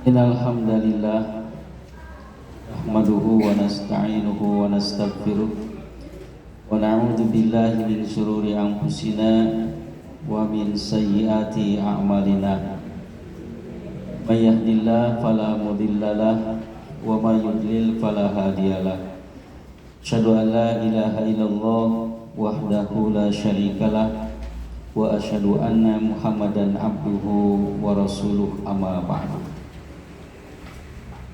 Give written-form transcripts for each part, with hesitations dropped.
Innal hamdalillah nahmaduhu wa nasta'inuhu wa nastaghfiruh wa na'udzu billahi min shururi anfusina wa min sayyiati a'malina. May yahdihillahu fala mudhillalah wa may yudlil fala hadiyalah. Asyhadu an la ilaha illallah wahdahu la syarikalah wa asyhadu anna Muhammadan abduhu wa rasuluh amma ba'du.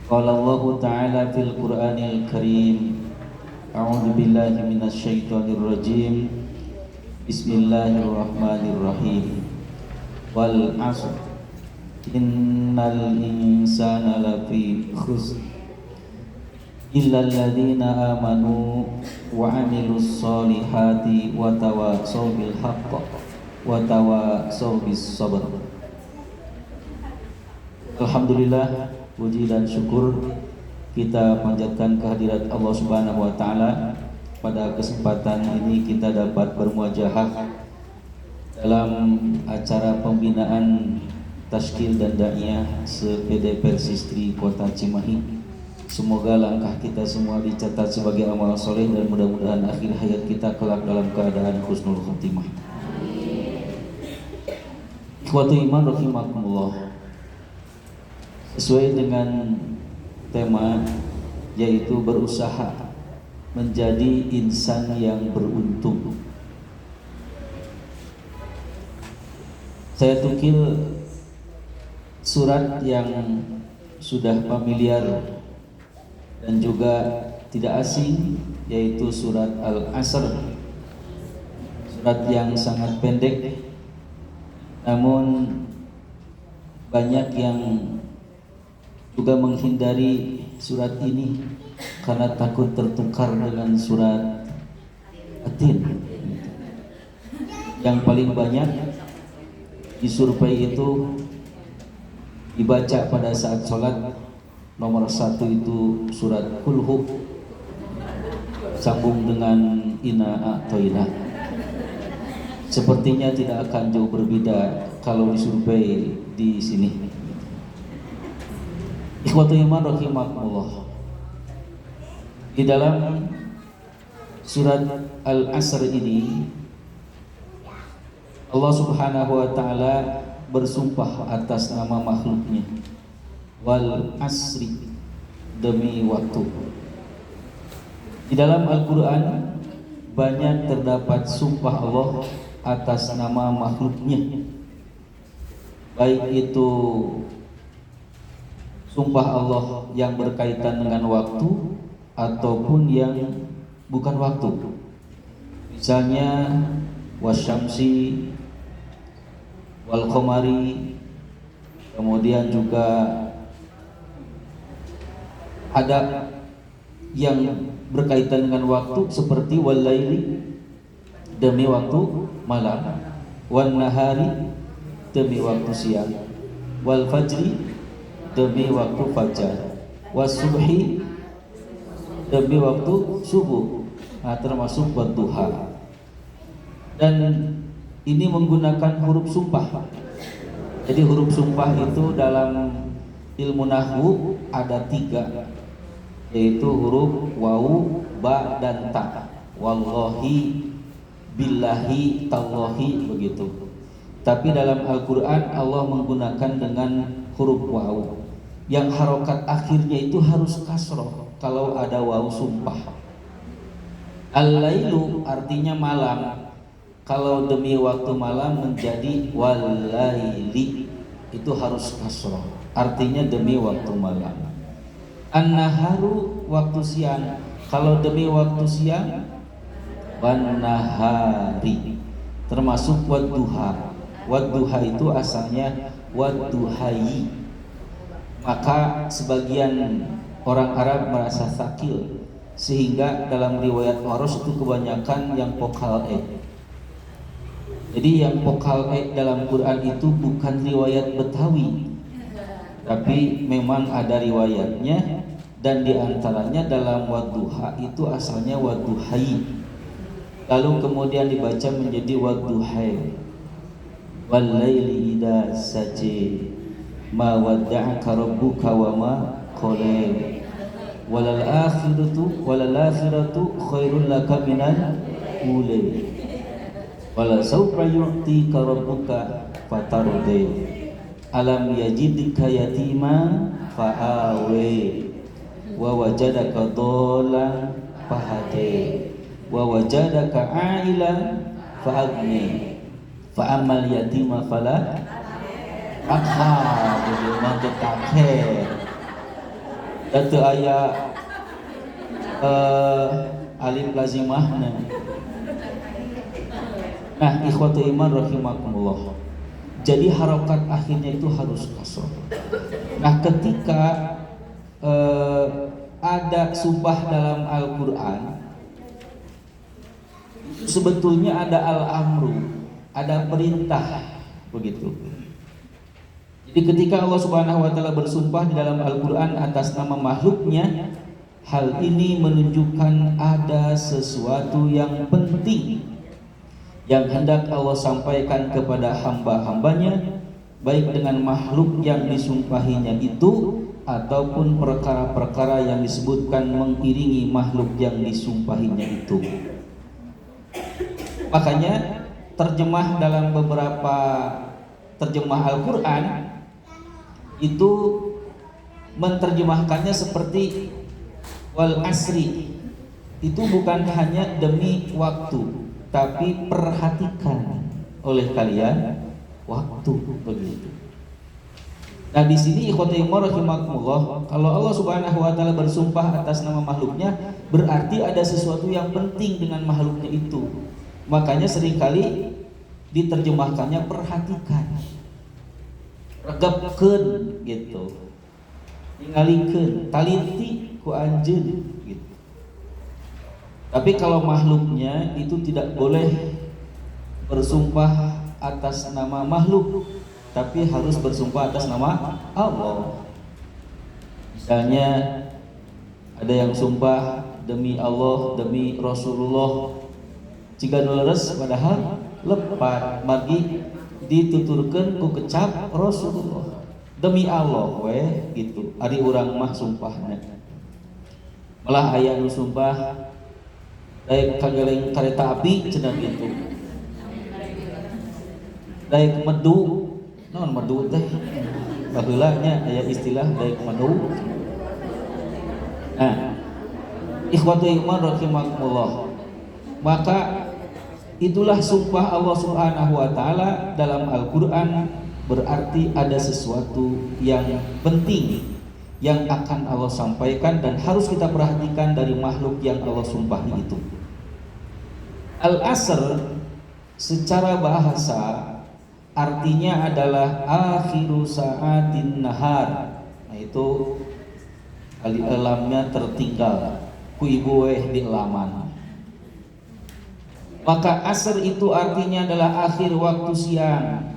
Qala Allah Ta'ala fil Qur'anil Karim. A'udzu billahi minasy syaithanir rajim. Bismillahirrahmanirrahim. Wal 'ashr innal insana lafi khusr illal ladzina amanu wa 'amilus solihati wa tawassaw bil haqq wa tawassaw bis sabr. Alhamdulillah, puji dan syukur kita panjatkan kehadirat Allah Subhanahu wa taala. Pada kesempatan ini kita dapat bermuajahah dalam acara pembinaan Tashkil dan Da'iyah se-PD Persistri Kota Cimahi. Semoga langkah kita semua dicatat sebagai amal soleh dan mudah-mudahan akhir hayat kita kelak dalam keadaan husnul khotimah. Ikhwatu iman rahimakumullah. Sesuai dengan tema, yaitu berusaha menjadi insan yang beruntung. Saya tukil surat yang sudah familiar dan juga tidak asing, yaitu surat Al-Asr. Surat yang sangat pendek, namun banyak yang juga menghindari surat ini karena takut tertukar dengan surat Atin. Yang paling banyak disurvei itu dibaca pada saat sholat, nomor 1 itu surat Kulhu, sambung dengan Inna A'toina. Sepertinya tidak akan jauh berbeda kalau disurvei di sini. Ikhwatu iman rahimakumullah. Di dalam surat Al-Asr ini Allah Subhanahu wa taala bersumpah atas nama makhluknya. Wal asri, demi waktu. Di dalam Al-Qur'an banyak terdapat sumpah Allah atas nama makhluknya. Baik itu sumpah Allah yang berkaitan dengan waktu ataupun yang bukan waktu. Misalnya wasyamsi wal qamari, kemudian juga ada yang berkaitan dengan waktu seperti wal laili, demi waktu malam, wan nahari, demi waktu siang, wal fajri, demi waktu fajar, wasubhi, demi waktu subuh, termasuk wadduha. Dan ini menggunakan huruf sumpah. Jadi huruf sumpah itu dalam ilmu nahwu ada 3, yaitu huruf wawu, ba, dan ta. Wallahi, billahi, tallahi, begitu. Tapi dalam Al-Quran Allah menggunakan dengan huruf wawu, yang harokat akhirnya itu harus kasroh kalau ada wawu sumpah. Al-lailu artinya malam, kalau demi waktu malam menjadi wal-laili, itu harus kasroh, artinya demi waktu malam. An-naharu, waktu siang, kalau demi waktu siang wan-nahari, termasuk wadduha. Wadduha itu asalnya wadduhai. Maka sebagian orang Arab merasa sakil, sehingga dalam riwayat Waros itu kebanyakan yang vokal e. Jadi yang vokal e dalam Quran itu bukan riwayat Betawi, tapi memang ada riwayatnya, dan diantaranya dalam wadduha itu asalnya wadduhai, lalu kemudian dibaca menjadi wadduhai. Wal laili idza saji, ma wadda'aka rabbuka wa ma qala walal akhiratu khairul laka minal ula wala sawfa yu'tika rabbuka fatardi alam yajidka yatima fa'awe wa wajadaka dhallan fahade wa wajadaka a'ilan fa'agni fa'amal yatima fala jadi mangke takher datu aya alif lazimahna. Nah, ikhwatu iman rahimakumullah. Jadi harokat akhirnya itu harus kasroh. Nah, ketika ada sumpah dalam Al-Quran, sebetulnya ada al-amru, ada perintah, begitu. Jadi ketika Allah Subhanahu wa taala bersumpah di dalam Al-Quran atas nama makhluknya, hal ini menunjukkan ada sesuatu yang penting yang hendak Allah sampaikan kepada hamba-hambanya, baik dengan makhluk yang disumpahinya itu ataupun perkara-perkara yang disebutkan mengiringi makhluk yang disumpahinya itu. Makanya terjemah dalam beberapa terjemah Al-Quran itu menerjemahkannya seperti wal asri, itu bukan hanya demi waktu, tapi perhatikan oleh kalian waktu, begitu. Nah, di sini ikhwatul iman rahimakumullah, kalau Allah Subhanahu wa taala bersumpah atas nama makhluknya, berarti ada sesuatu yang penting dengan makhluknya itu. Makanya seringkali diterjemahkannya perhatikan, regepkeun gitu, ningalikeun, taliti ku anjeun gitu. Tapi kalau makhluknya itu tidak boleh bersumpah atas nama makhluk, tapi harus bersumpah atas nama Allah. Misalnya ada yang sumpah demi Allah, demi Rasulullah, jika nuleres padahal lepat bagi dituturkan ku kecap Rasulullah demi Allah we gitu. Ari urang mah sumpahna malah aya nu sumpah daek kageleng kareta api cenah gitu, daek medu, naon medu teh baheula nya aya istilah daek medu. Nah, ikhwatul iman rahimakumullah, maka itulah sumpah Allah Subhanahu wa taala dalam Al-Qur'an, berarti ada sesuatu yang penting yang akan Allah sampaikan dan harus kita perhatikan dari makhluk yang Allah sumpahi itu. Al-Asr secara bahasa artinya adalah akhiru sa'atin nahar. Nah, itu kali elamnya tertinggal ku ibu di elaman. Maka asr itu artinya adalah akhir waktu siang.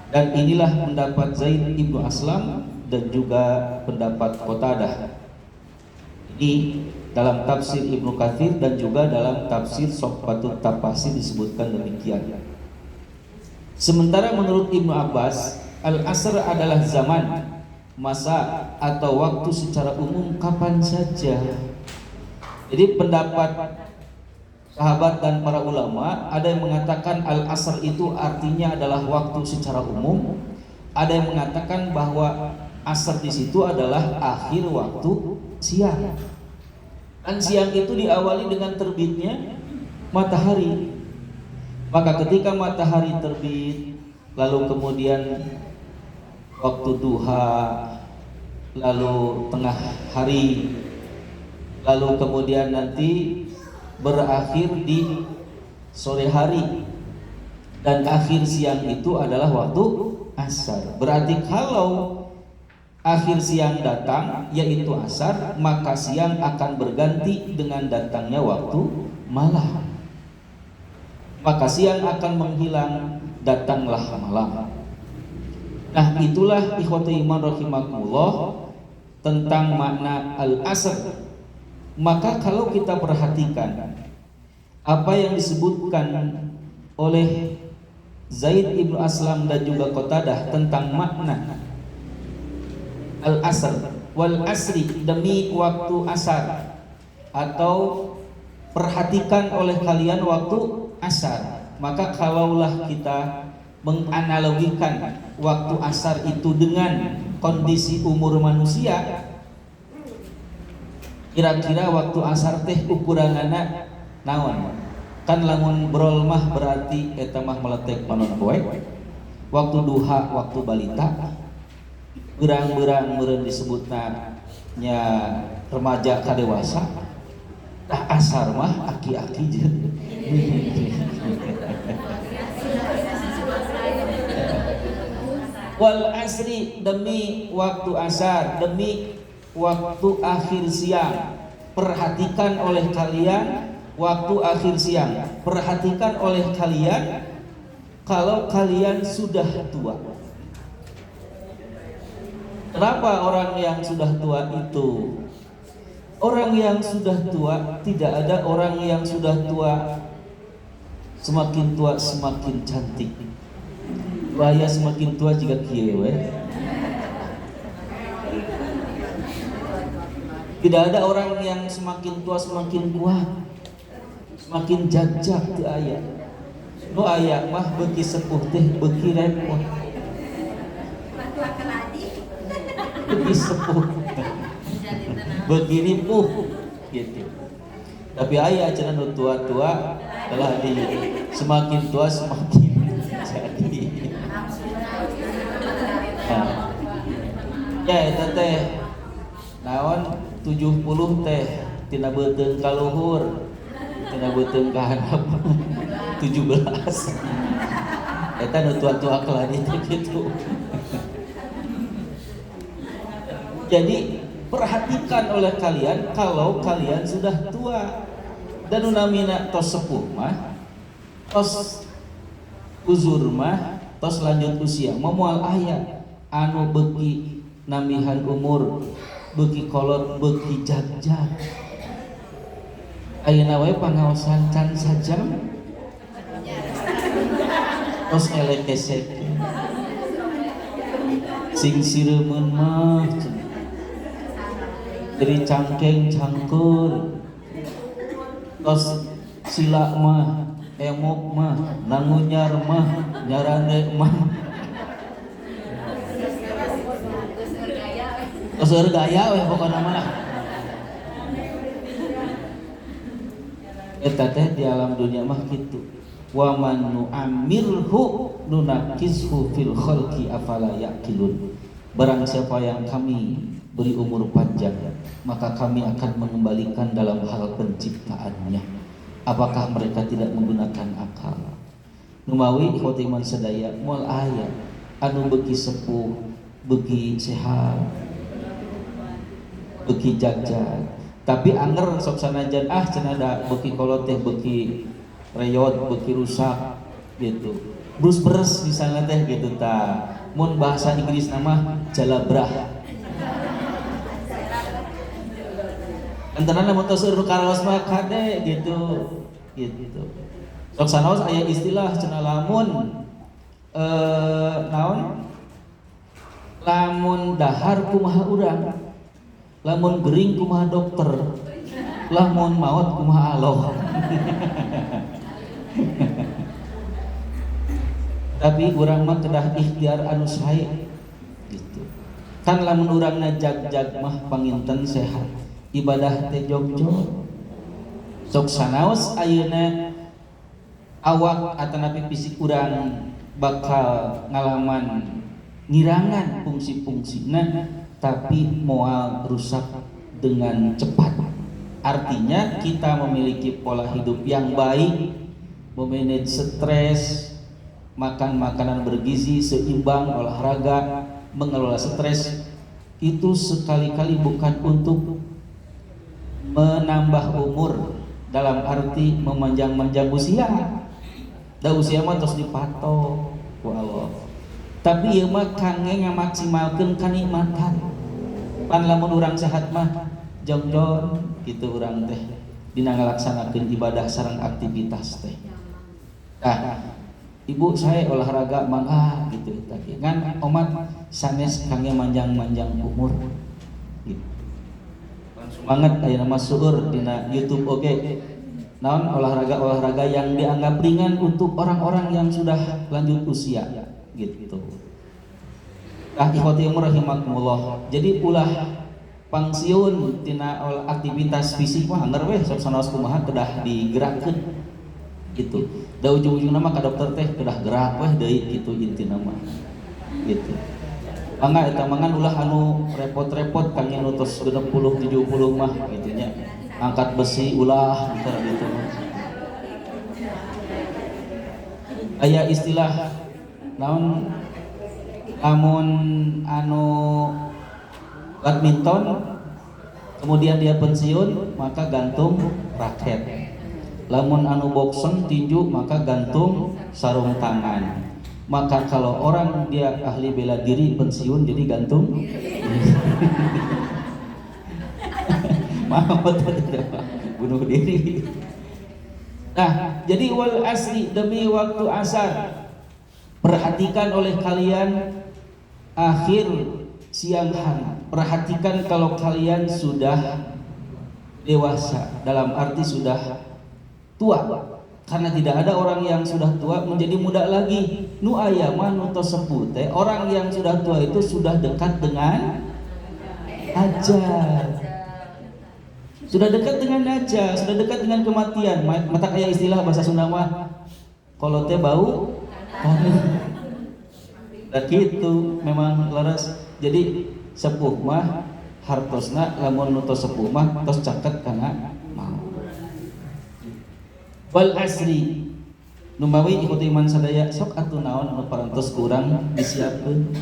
Dan inilah pendapat Zaid ibnu Aslam dan juga pendapat Qatadah. Ini dalam tafsir Ibnu Katsir dan juga dalam tafsir Sohbatut Tafasir disebutkan demikian. Sementara menurut Ibnu Abbas, al-asr adalah zaman, masa atau waktu secara umum kapan saja. Jadi pendapat sahabat dan para ulama, ada yang mengatakan al-asr itu artinya adalah waktu secara umum, ada yang mengatakan bahwa asr di situ adalah akhir waktu siang. Dan siang itu diawali dengan terbitnya matahari. Maka ketika matahari terbit, lalu kemudian waktu duha, lalu tengah hari, lalu kemudian nanti berakhir di sore hari, dan akhir siang itu adalah waktu asar. Berarti kalau akhir siang datang yaitu asar, maka siang akan berganti dengan datangnya waktu malam. Maka siang akan menghilang, datanglah malam. Nah, itulah ikhwati iman rahimakumullah tentang makna al-asr. Maka kalau kita perhatikan apa yang disebutkan oleh Zaid ibnu Aslam dan juga Qatadah tentang makna al asr wal asri, demi waktu asar, atau perhatikan oleh kalian waktu asar. Maka kalaulah kita menganalogikan waktu asar itu dengan kondisi umur manusia, kira-kira waktu asar teh ukuranana naon? Kan lamun brol mah berarti eta mah meletek panon poe. Waktu duha, waktu balita, berang-berang meureun disebutna nya remaja ka dewasa. Tah asar mah aki-aki jeung wal asri, demi waktu asar, demi waktu akhir siang. Perhatikan oleh kalian waktu akhir siang. Perhatikan oleh kalian kalau kalian sudah tua. Kenapa orang yang sudah tua itu? Orang yang sudah tua, tidak ada orang yang sudah tua semakin tua semakin cantik. Bahaya semakin tua juga kieu we. Tidak ada orang yang semakin tua semakin kuat, semakin jajak teu aya. Nu aya mah beuki sepuh teh beuki repot. Beuki sepuh. Beuki ripuh gitu. Tapi aya cenah nu tua-tua telah di semakin tua semakin jadi. Nah, ya eta teh naon 70 teh tina beuteung ka luhur, tina beuteung ka handap 17. Eta nu tua-tua keladi teh kitu. Jadi perhatikan oleh kalian kalau kalian sudah tua. Dan unamina tos sepuh mah, tos uzur mah, tos lanjut usia moal aya anu beuki namihan umur, beuki kolot, beuki jagjag. Ayeuna wae pangaosan can sajam tos elek kesek. Sing sireumeuun mah dari cangkeng cangkur, tos sila mah, emok mah, nangunyar mah, nyarane mah, tos gaya weh pokona mah. Eta teh di alam dunia mah kitu. Wa man nu'ammirhu nunakishu fil khalqi afala yaqilun. Barang siapa yang kami beri umur panjang, maka kami akan mengembalikan dalam hal penciptaannya. Apakah mereka tidak menggunakan akal? Numawi khotiman sedaya moal aya anu beuki sepuh, beuki sehat, beuki jagjag, tapi anger sok sanajan cenah da beuki kolot teh beuki reyot, beuki rusak gitu. Brus beres misalnya teh gitu ta. Mun bahasa Inggris nama jalabrah. Antara nama tosur karaos mah kade gitu. Sok sanaos aya istilah cenah lamun naon? Lamun dahar kumaha urang, lamun gering kumaha dokter, lamun maot kumaha Allah. Tapi urang mah kedah ikhtiar anu sae gitu. Kan lamun urangna jag-jag mah panginten sehat, ibadah teh jog-jog. Sok sanaos ayeuna awak atanapi fisik urang bakal ngalaman ngirangan fungsi-fungsina, tapi moal rusak dengan cepat. Artinya kita memiliki pola hidup yang baik, memanage stres, makan makanan bergizi, seimbang, olahraga, mengelola stres, itu sekali-kali bukan untuk menambah umur dalam arti memanjang-manjang usia. Da usia mah tos dipatok ku Allah. Tapi ieu mah kangge ngamaksimalkeun kanikmatan. Pan lamun urang sehat mah jongjon kitu urang teh dina ngalaksanakeun ibadah sareng aktivitas teh. Nah, ibu saya olahraga mangga gitu tadi kan omat sanes kangge manjang-manjang umur gitu. Semangat aya nama suur dina YouTube oke. Naon olahraga yang dianggap ringan untuk orang-orang yang sudah lanjut usia gitu. Ikhwati rahimakumullah. Jadi ulah pangsiun tina aktivitas fisik mah anggar we sok sanaos kumaha kedah digerakkeun gitu. Da ujung-ujungna mah ka dokter teh kedah gerak weh deui gitu intina mah. Gitu. Mangga eta mangan ulah anu repot-repot kangge nu tos 60 70 mah gitu nya. Angkat besi ulah gitu. Aya istilah naon lamun anu badminton kemudian dia pensiun maka gantung raket. Lamun anu boxing tinju maka gantung sarung tangan. Maka kalau orang dia ahli bela diri pensiun jadi gantung maaf bunuh diri. Nah, jadi wal asri demi waktu asar. Perhatikan oleh kalian akhir siang hari. Perhatikan kalau kalian sudah dewasa, dalam arti sudah tua. Karena tidak ada orang yang sudah tua menjadi muda lagi. Nu aya mah nu tos sepuh teh, orang yang sudah tua itu sudah dekat dengan ajal. Sudah dekat dengan ajal, sudah dekat dengan kematian. Mata kayak istilah bahasa Sunda mah kalau teh bau dan gitu memang laras. Jadi sepuh mah hartosna lamun nu tos sepuh mah tos caket kana mau. Wal asri numawi ikuti iman sadaya sok atuh naon anu parantos kurang disiapkeun.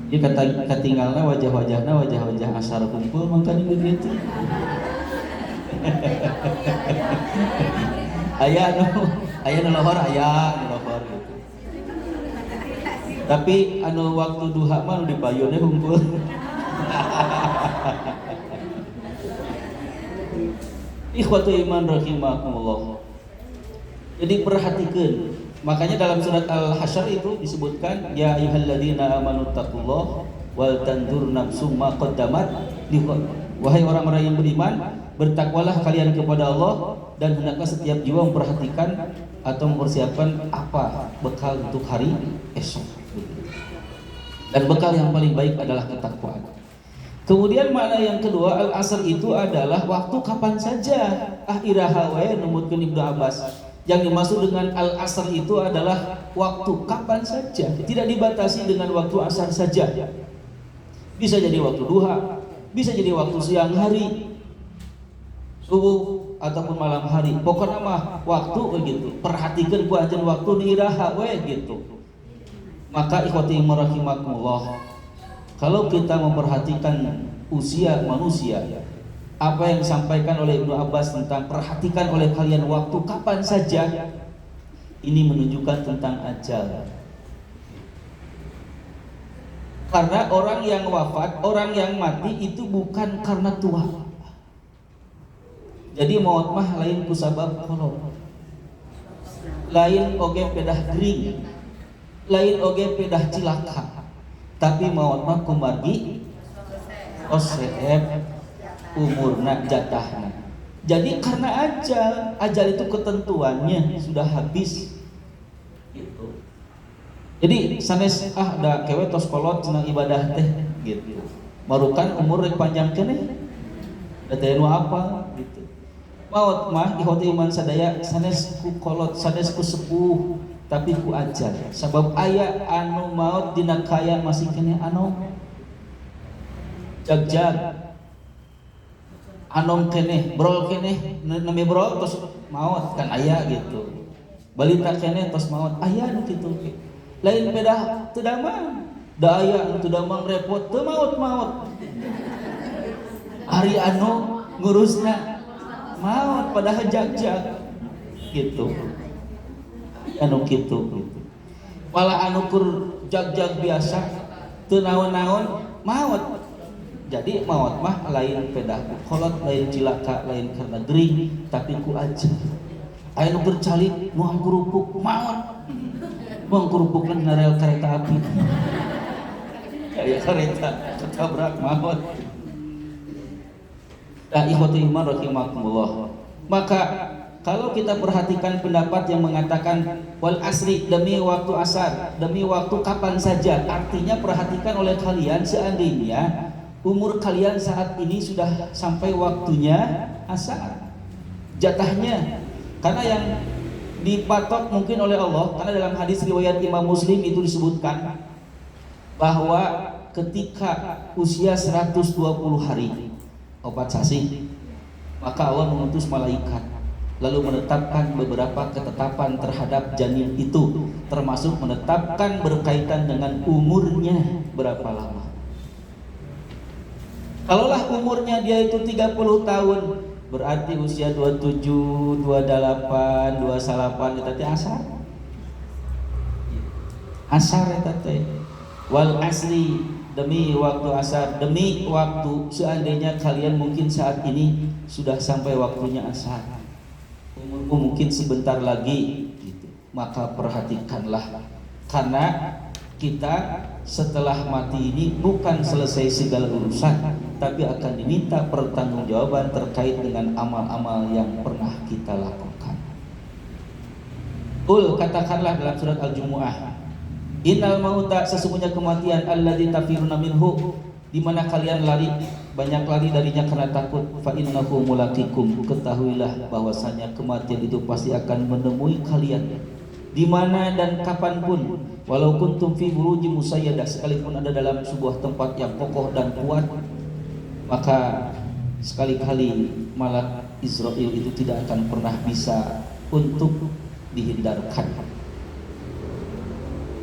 Ieu katinggalna wajah-wajahna wajah-wajah asar kumpul mangka gitu. Aya nu lohor gitu. Tapi anu waktu duha mah nu dipayunnya kumpul. Ikhwatu iman rahimakumullah. Jadi perhatikan. Makanya dalam surat Al-Hasyr itu disebutkan ya ayyuhalladzina amanu taqullaha wal tanzur nafsum ma qaddamat liqad. Wahai orang-orang yang beriman, bertakwalah kalian kepada Allah dan hendaklah setiap jiwa memperhatikan atau mempersiapkan apa bekal untuk hari esok. Dan bekal yang paling baik adalah ketakwaan. Kemudian makna yang kedua al-asr itu adalah waktu kapan saja. Iraha wae numutkeun Ibnu Abbas. Yang dimaksud dengan al-asr itu adalah waktu kapan saja, tidak dibatasi dengan waktu asar saja. Bisa jadi waktu duha, bisa jadi waktu siang hari, subuh ataupun malam hari. Pokoknya mah waktu begitu. Perhatikan ku ajan waktu di iraha we gitu. Maka ikhwati rahimakumullah, kalau kita memperhatikan usia manusia, apa yang disampaikan oleh Ibnu Abbas tentang perhatikan oleh kalian waktu kapan saja, ini menunjukkan tentang ajal. Karena orang yang wafat, orang yang mati itu bukan karena tua. Jadi maut mah lain kusabab kolot, lain oge pedah gering, lain oge pedah cilaka. Tapi maut mah kumargi osep umurna jatahna. Jadi karena ajal itu ketentuannya sudah habis gitu. Jadi sanes da kewe tos kolot cenah ibadah teh gitu. Marukan umur rek panjang keneh. Da teh nu apa gitu. Maut mah ikhwati iman sadaya sanes ku kolot, sanes ku sepuh, tapi ku ajal. Sabab aya anu maut dina kaya masih keneh anu jag-jag anom keneh brol keneh nami brol terus maut kan aya gitu. Balita keneh terus maut aya nu kitu. Lain pedah teu damang. Da aya nu teu damang repot teu maut. Ari anu ngurusna maut padahal jag-jag gitu. Anu kitu gitu. Malah anu kur jag-jag biasa teu naon-naon maut. Jadi maut mah lain pedah ku kolot, lain cilaka, lain karena gering, tapi ku aja. Aya nu bercalit, nu angkurupuk maut. Bang kerupukna dina rel kereta api. Kayak kereta ketabrak maut. Nah, ikhwati iman rahimakumullah. Maka kalau kita perhatikan pendapat yang mengatakan wal asri, demi waktu asar, demi waktu kapan saja, artinya perhatikan oleh kalian, seandainya umur kalian saat ini sudah sampai waktunya asar, jatahnya, karena yang dipatok mungkin oleh Allah, karena dalam hadis riwayat Imam Muslim itu disebutkan bahwa ketika usia 120 hari opat sasi, maka Allah mengutus malaikat lalu menetapkan beberapa ketetapan terhadap janin itu, termasuk menetapkan berkaitan dengan umurnya berapa lama. Kalaulah umurnya dia itu 30 tahun, berarti usia 27, 28, 28 eta teh asar. Asar eta teh. Wal asri, demi waktu asar, demi waktu seandainya kalian mungkin saat ini sudah sampai waktunya asar, umurmu mungkin sebentar lagi gitu. Maka perhatikanlah, karena kita setelah mati ini bukan selesai segala urusan, tapi akan diminta pertanggungjawaban terkait dengan amal-amal yang pernah kita lakukan. Katakanlah dalam surat Al-Jumu'ah, innal mauta, sesungguhnya kematian, alladzi tafiruna minhu, di mana kalian lari, banyak lari darinya karena takut, fa innahu mulaqikum, ketahuilah bahwasanya kematian itu pasti akan menemui kalian di mana dan kapanpun, walau kuntum fi burujin musayyadah, sekalipun ada dalam sebuah tempat yang kokoh dan kuat, maka sekali-kali malak Israel itu tidak akan pernah bisa untuk dihindarkan.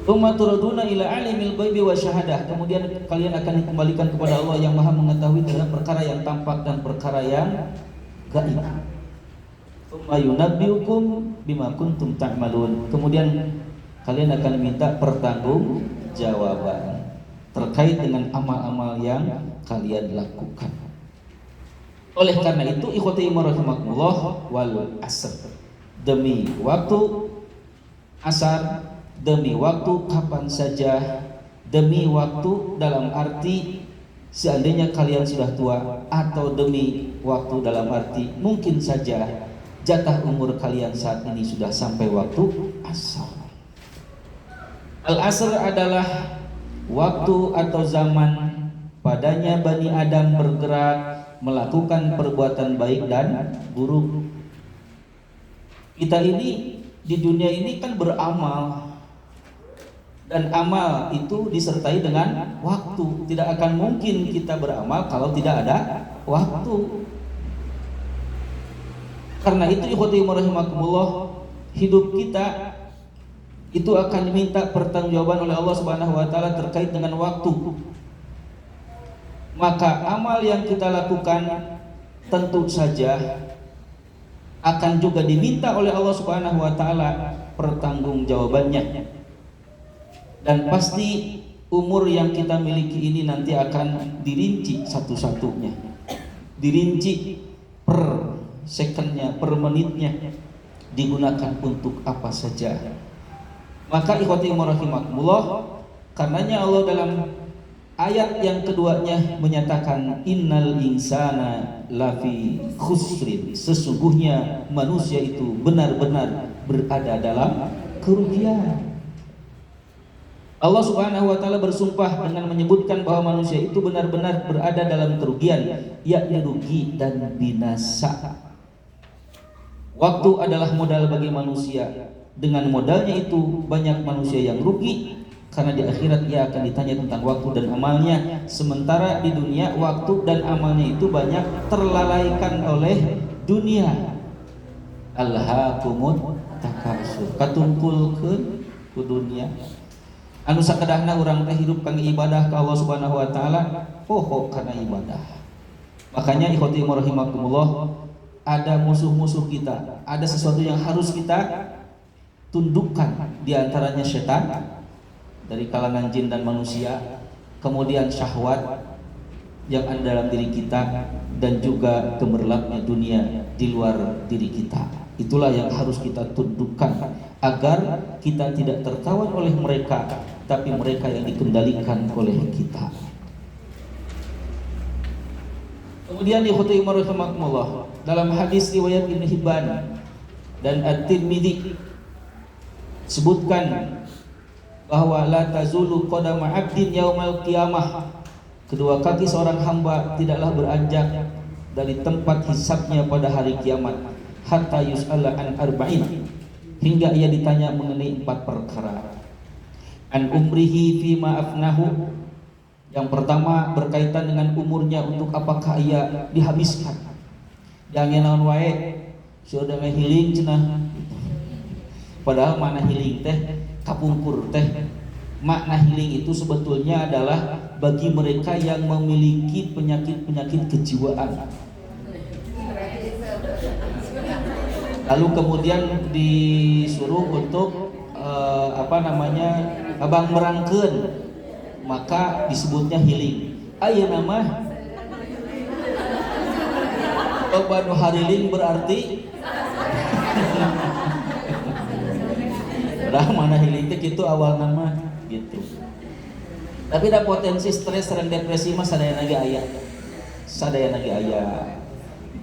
Turaduna ila alimil ghaibi wa syahadah, kemudian kalian akan dikembalikan kepada Allah yang Maha mengetahui terhadap perkara yang tampak dan perkara yang gaib. Tsumma yunabbiukum bima kuntum ta'malun, kemudian kalian akan minta pertanggungjawaban terkait dengan amal-amal yang kalian lakukan. Oleh karena itu, ikhwati iman rahimakumullah, wal asr, demi waktu asar, demi waktu kapan saja, demi waktu dalam arti seandainya kalian sudah tua, atau demi waktu dalam arti mungkin saja jatah umur kalian saat ini sudah sampai waktu asar. Al-asr adalah waktu atau zaman padanya Bani Adam bergerak melakukan perbuatan baik dan buruk. Kita ini di dunia ini kan beramal, dan amal itu disertai dengan waktu. Tidak akan mungkin kita beramal kalau tidak ada waktu. Karena itu ikhwati rahimakumullah, hidup kita itu akan diminta pertanggungjawaban oleh Allah Subhanahu wa taala terkait dengan waktu. Maka amal yang kita lakukan tentu saja akan juga diminta oleh Allah Subhanahu wa taala pertanggungjawabannya. Dan pasti umur yang kita miliki ini nanti akan dirinci satu-satunya, dirinci per secondnya, per menitnya, digunakan untuk apa saja. Maka ikhwati rahimakumullah, karenanya Allah dalam ayat yang keduanya menyatakan innal insana lafi khusrin, sesungguhnya manusia itu benar-benar berada dalam kerugian. Allah Subhanahu wa taala bersumpah dengan menyebutkan bahwa manusia itu benar-benar berada dalam kerugian, yakni rugi dan binasa. Waktu adalah modal bagi manusia. Dengan modalnya itu banyak manusia yang rugi, karena di akhirat ia akan ditanya tentang waktu dan amalnya. Sementara di dunia waktu dan amalnya itu banyak terlalaikan oleh dunia. Alhaakumut takatsur, katumpulkeun ku dunia. Anu sakedahna urang teh hidup kangge ibadah ka Allah Subhanahu wa taala, poho kana ibadah. Makanya ikhwati rahimakumullah, ada musuh-musuh kita, ada sesuatu yang harus kita tundukkan, di antaranya setan dari kalangan jin dan manusia, kemudian syahwat, yang ada dalam diri kita dan juga gemerlapnya dunia di luar diri kita. Itulah yang harus kita tundukkan agar kita tidak tertawan oleh mereka, tapi mereka yang dikendalikan oleh kita. Kemudian ikhwati rahimakumullah, dalam hadis riwayat Ibnu Hibban dan At-Tirmidzi sebutkan bahwa la tazulu qadama 'abdin yaumal qiyamah, kedua kaki seorang hamba tidaklah beranjak dari tempat hisabnya pada hari kiamat, hatta yus'ala an arba'in, hingga ia ditanya mengenai 4 perkara. An umrihi fima afnahu, yang pertama berkaitan dengan umurnya, untuk apakah ia dihabiskan. Jangan naon wae sudah healing cenah, padahal mana healing teh kapungkur teh. Makna healing itu sebetulnya adalah bagi mereka yang memiliki penyakit-penyakit kejiwaan. Lalu kemudian disuruh untuk abang merangkeun, maka disebutnya healing. Aya nama obat hariling berarti padahal mana healing itu awal nama gitu. Tapi ada potensi stres dan depresi mah sadaya lagi aya.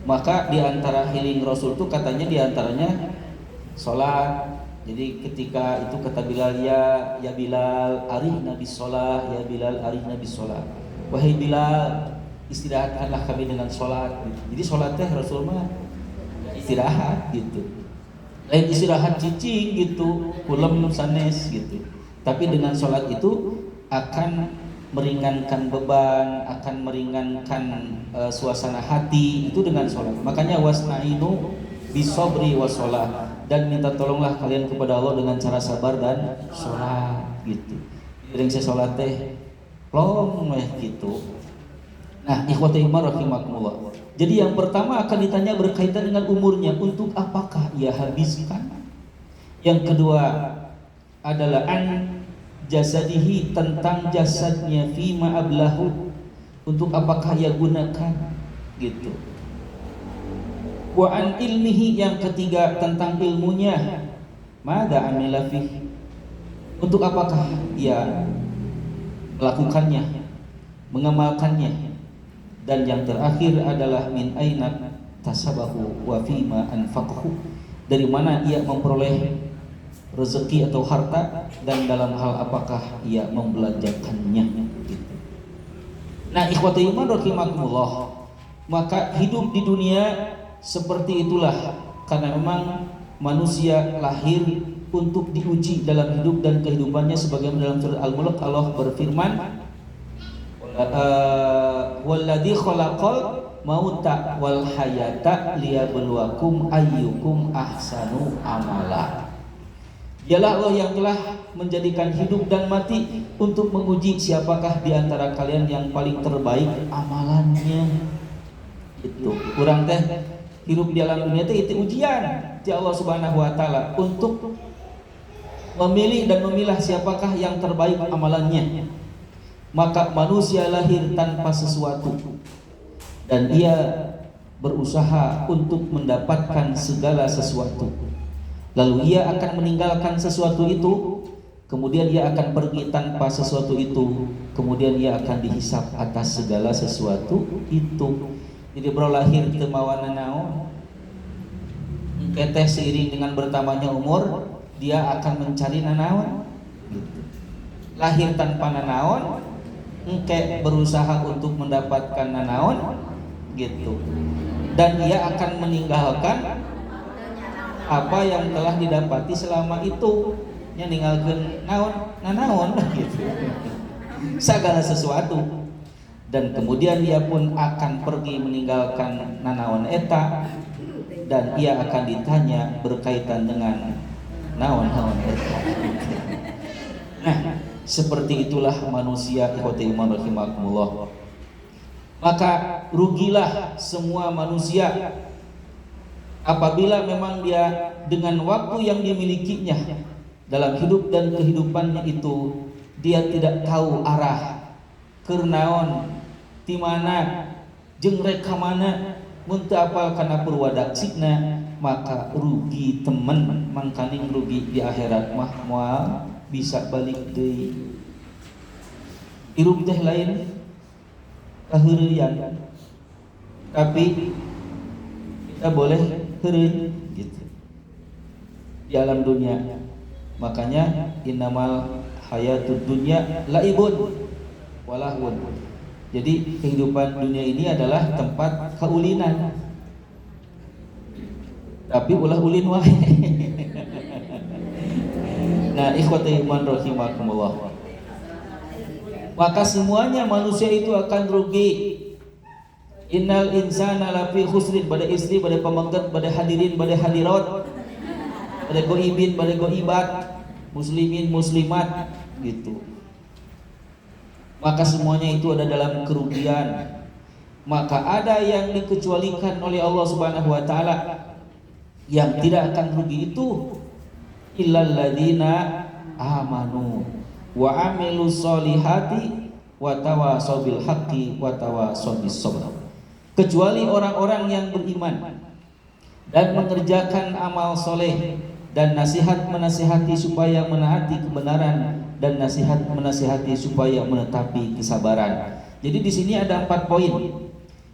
Maka diantara healing Rasul itu katanya diantaranya sholat. Jadi ketika itu kata Bilal, ya Bilal, arihna bis sholat, ya Bilal, arihna bis sholat. Wahai Bilal, istirahatkanlah kami dengan sholat. Jadi sholat teh Rasul mah istirahat gitu. Lain istirahat cicing gitu, kulem sanes gitu. Tapi dengan sholat itu akan meringankan beban, akan meringankan suasana hati itu dengan sholat. Makanya wasnainu bisobri washolat, dan minta tolonglah kalian kepada Allah dengan cara sabar dan sholat gitu. Jadi saya sholat teh long gitu. Nah, ikhwati iman rahimakumullah. Jadi yang pertama akan ditanya berkaitan dengan umurnya, untuk apakah ia habiskan. Yang kedua adalah an jasadihi, tentang jasadnya, fima ablahu, untuk apakah ia gunakan gitu. Wa an ilmihi, yang ketiga tentang ilmunya, mada amila fihi, untuk apakah ia melakukannya, mengamalkannya. Dan yang terakhir adalah min aina tasabahu wa fima anfaqahu, dari mana ia memperoleh rezeki atau harta dan dalam hal apakah ia membelanjakannya gitu. Nah, ikhwati iman rahimakumullah, maka hidup di dunia seperti itulah, karena memang manusia lahir untuk diuji dalam hidup dan kehidupannya, sebagaimana dalam surah Al-Mulk Allah berfirman, walladzi khalaqal mauta wal hayata liyabluwakum ayyukum ahsanu amala. Dialah Allah yang telah menjadikan hidup dan mati untuk menguji siapakah di antara kalian yang paling terbaik amalannya. Itu kurang teh hidup di alam dunia itu ujian di Allah Subhanahu wa taala untuk memilih dan memilah siapakah yang terbaik amalannya. Maka manusia lahir tanpa sesuatu dan ia berusaha untuk mendapatkan segala sesuatu. Lalu ia akan meninggalkan sesuatu itu, kemudian ia akan pergi tanpa sesuatu itu, kemudian ia akan dihisap atas segala sesuatu itu. Jadi bro lahir teu mawana naon, keteh seiring dengan bertambahnya umur dia akan mencari nanaon gitu. Lahir tanpa nanaon, engke berusaha untuk mendapatkan nanaon gitu, dan ia akan meninggalkan apa yang telah didapati selama itu, yang ninggalkeun nanaon gitu, segala sesuatu. Dan kemudian dia pun akan pergi meninggalkan nanaon eta, dan ia akan ditanya berkaitan dengan naon-naon eta. Nah, seperti itulah manusia, ikhwati iman rahimakumullah. Maka rugilah semua manusia apabila memang dia dengan waktu yang dimilikinya dalam hidup dan kehidupannya itu dia tidak tahu arah, keur naon, ti mana jeung rek ka mana mun teu apal kana purwadaksina maka rugi temen mangkaning rugi di akhirat mah moal bisa balik deui. Irung teh lain kaheureuyang, tapi kita boleh heureun gitu di alam dunia. Makanya innamal hayatud dunya laibun walahun. Jadi kehidupan dunia ini adalah tempat keulinan, tapi ulah ulin wae. Nah, ikhwati iman rahimakumullah. Maka semuanya manusia itu akan rugi. Innal insana lafi khusrin, pada istri, pada pemangkat, pada hadirin, pada hadirat, pada goibin, pada goibat, muslimin, muslimat gitu. Maka semuanya itu ada dalam kerugian. Maka ada yang dikecualikan oleh Allah Subhanahu wa taala. Yang tidak akan rugi itu illal ladzina amanu wa amilus solihati wa tawasaw bil haqqi wa tawasaw bis sabr. Kecuali orang-orang yang beriman dan mengerjakan amal soleh dan nasihat menasihati supaya menaati kebenaran dan nasihat menasihati supaya menetapi kesabaran. Jadi di sini ada 4 poin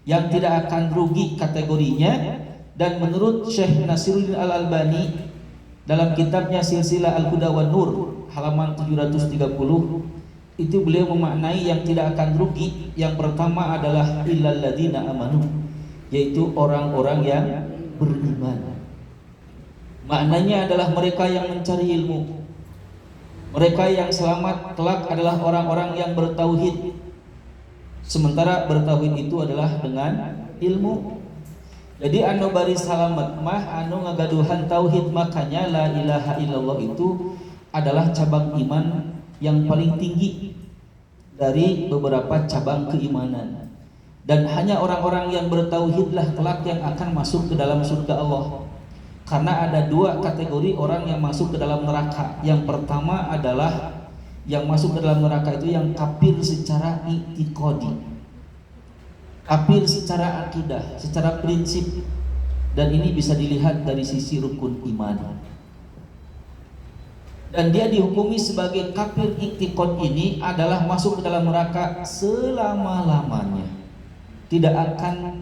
yang tidak akan rugi kategorinya, dan menurut Syekh Nasiruddin Al-Albani dalam kitabnya Silsilah Al-Huda wan Nur halaman 730 itu beliau memaknai yang tidak akan rugi. Yang pertama adalah illal ladzina amanu, yaitu orang-orang yang beriman. Maknanya adalah mereka yang mencari ilmu. Mereka yang selamat kelak adalah orang-orang yang bertauhid. Sementara bertauhid itu adalah dengan ilmu. Jadi anu bari salamet mah anu ngagaduhan tauhid. Makanya la ilaha illallah itu adalah cabang iman yang paling tinggi dari beberapa cabang keimanan. Dan hanya orang-orang yang bertauhidlah kelak yang akan masuk ke dalam surga Allah. Karena ada 2 kategori orang yang masuk ke dalam neraka. Yang pertama adalah yang masuk ke dalam neraka itu yang kafir secara i'tiqadi, kafir secara akidah, secara prinsip. Dan ini bisa dilihat dari sisi rukun iman. Dan dia dihukumi sebagai kafir i'tiqad ini adalah masuk ke dalam neraka selama-lamanya, tidak akan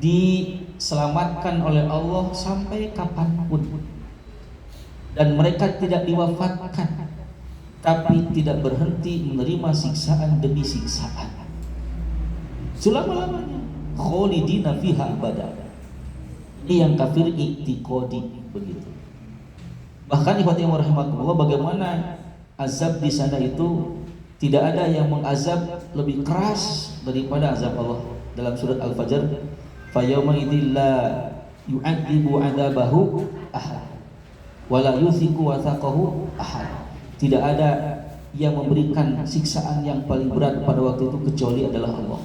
diselamatkan oleh Allah sampai kapanpun. Dan mereka tidak diwafatkan, tapi tidak berhenti menerima siksaan demi siksaan selama-lamanya, kholidina fiha abada. Ini yang kafir i'tiqadi begitu. Bahkan ikhwati yang rahimakumullah, bagaimana azab di sana itu tidak ada yang mengazab lebih keras daripada azab Allah. Dalam surat Al-Fajr, fa yauma idzil la yu'adzibu 'adzabahu ahad wa la yuthiqu wathaqahu ahad. Tidak ada yang memberikan siksaan yang paling berat pada waktu itu kecuali adalah Allah.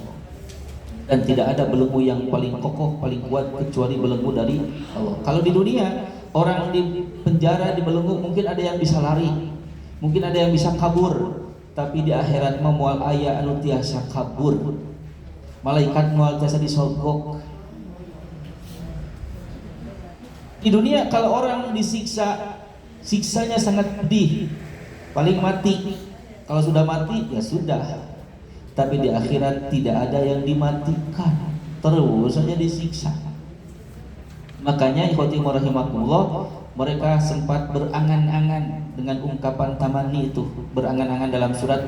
Dan tidak ada belenggu yang paling kokoh, paling kuat kecuali belenggu dari Allah. Kalau di dunia orang di penjara dibelenggu, mungkin ada yang bisa lari, mungkin ada yang bisa kabur, tapi di akhirat mah moal aya anu tiasa kabur. Malaikat moal tiasa disogok. Di dunia kalau orang disiksa, siksanya sangat pedih, paling mati. Kalau sudah mati ya sudah. Tapi di akhirat tidak ada yang dimatikan, terus saja disiksa. Makanya ikhwati rahimakumullah, mereka sempat berangan-angan dengan ungkapan tamanni itu, berangan-angan dalam surat